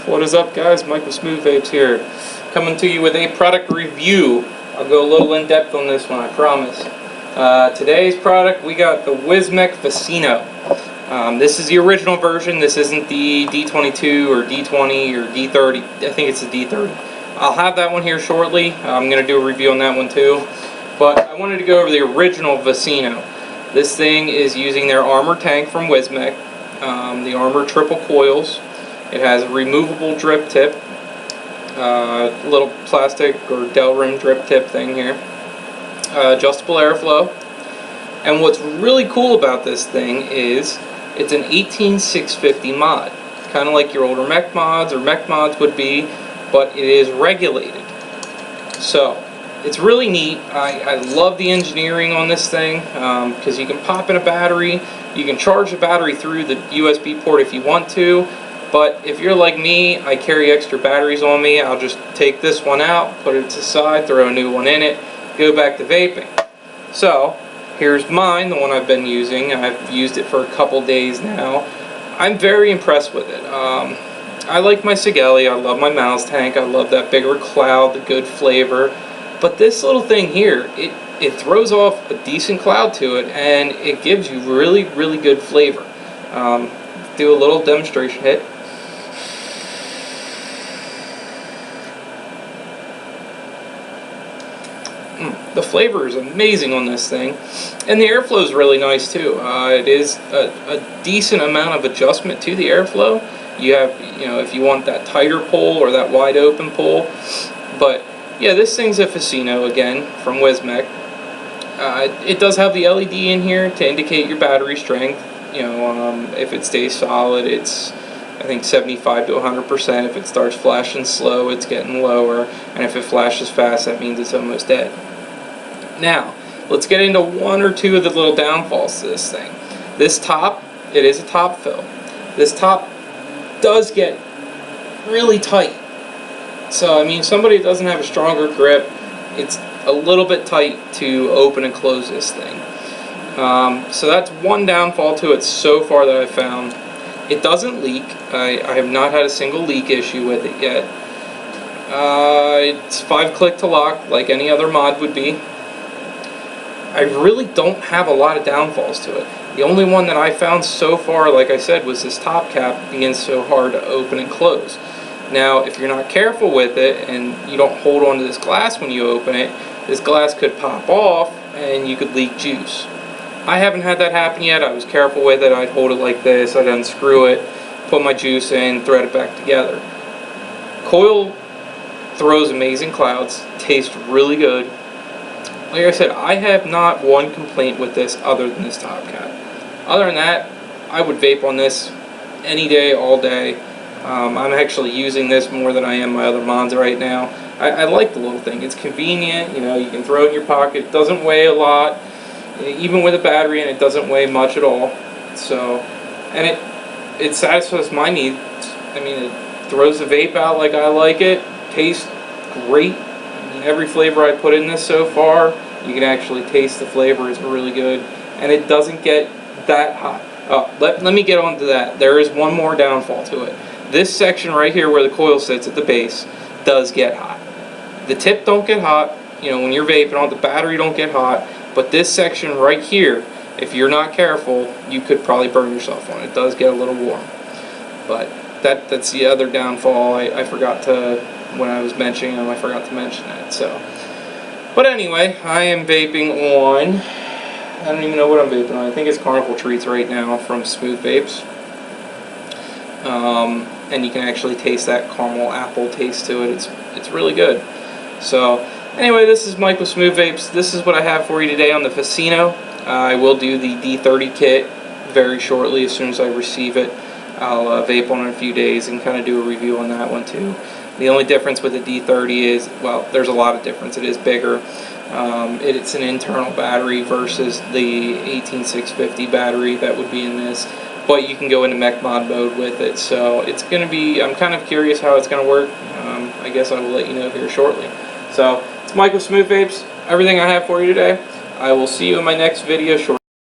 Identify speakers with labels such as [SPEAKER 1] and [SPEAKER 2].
[SPEAKER 1] What is up, guys? Mike with Smooth Vapes here, coming to you with a product review. I'll go a little in depth on this one, I promise. Today's product, we got the wismec vicino. This is the original version. This isn't the D22 or D20 or D30. I think it's the D30. I'll have that one here shortly. I'm going to do a review on that one too. But I wanted to go over the original vicino. This thing is using their armor tank from wismec, the armor triple coils. It has a removable drip tip, little plastic or Del rim drip tip thing here, adjustable airflow. And what's really cool about this thing is it's an 18650 mod, kind of like your older mech mods or mech mods would be, but it is regulated. So it's really neat. I love the engineering on this thing because you can pop in a battery, you can charge the battery through the USB port if you want to. But if you're like me, I carry extra batteries on me. I'll just take this one out, put it to the side, throw a new one in it, go back to vaping. So here's mine, the one I've been using. I've used it for a couple days now. I'm very impressed with it. I like my Sigelei, I love my mouse tank, I love that bigger cloud, the good flavor. But this little thing here, it throws off a decent cloud to it, and it gives you really, really good flavor. Do a little demonstration hit. The flavor is amazing on this thing, and the airflow is really nice too. It is a decent amount of adjustment to the airflow. You have, if you want that tighter pull or that wide open pull. But yeah, this thing's a vicino again from wismec. It does have the LED in here to indicate your battery strength. If it stays solid, it's I think 75 to 100%. If it starts flashing slow, it's getting lower, and if it flashes fast, that means it's almost dead. Now, let's get into one or two of the little downfalls to this thing. This top, it is a top fill. This top does get really tight. So, I mean, somebody that doesn't have a stronger grip, it's a little bit tight to open and close this thing. So that's one downfall to it so far that I've found. It doesn't leak. I have not had a single leak issue with it yet. It's 5-click to lock like any other mod would be. I really don't have a lot of downfalls to it. The only one that I found so far, like I said, was this top cap being so hard to open and close. Now, if you're not careful with it and you don't hold on to this glass when you open it, this glass could pop off and you could leak juice. I haven't had that happen yet. I was careful with it. I'd hold it like this, I'd unscrew it, put my juice in, thread it back together. Coil throws amazing clouds, tastes really good. Like I said, I have not one complaint with this other than this top cap. Other than that, I would vape on this any day, all day. I'm actually using this more than I am my other mods right now. I like the little thing. It's convenient, you can throw it in your pocket. It doesn't weigh a lot, even with a battery, and it doesn't weigh much at all. So, and it satisfies my needs. I mean, it throws the vape out like I like it. Tastes great. Every flavor I put in this so far, you can actually taste the flavor. It's really good, and it doesn't get that hot. Oh, let me get on to that. There is one more downfall to it. This section right here where the coil sits at the base does get hot. The tip don't get hot, when you're vaping on the battery don't get hot, but this section right here, if you're not careful, you could probably burn yourself on it. It does get a little warm. But that's the other downfall. I forgot to, when I was mentioning them, I forgot to mention that. So, but anyway, I am vaping on, I don't even know what I'm vaping on. I think it's Carnival Treats right now from Smooth Vapes. And you can actually taste that caramel apple taste to it. It's really good. So anyway, this is Mike with Smooth Vapes. This is what I have for you today on the vicino. I will do the D30 kit very shortly as soon as I receive it. I'll vape on it in a few days and kind of do a review on that one too. The only difference with the D30 is, well, there's a lot of difference. It is bigger. It's an internal battery versus the 18650 battery that would be in this. But you can go into mech mod mode with it. So it's going to be, I'm kind of curious how it's going to work. I guess I will let you know here shortly. So it's Mike with Smooth Vapes. Everything I have for you today. I will see you in my next video shortly.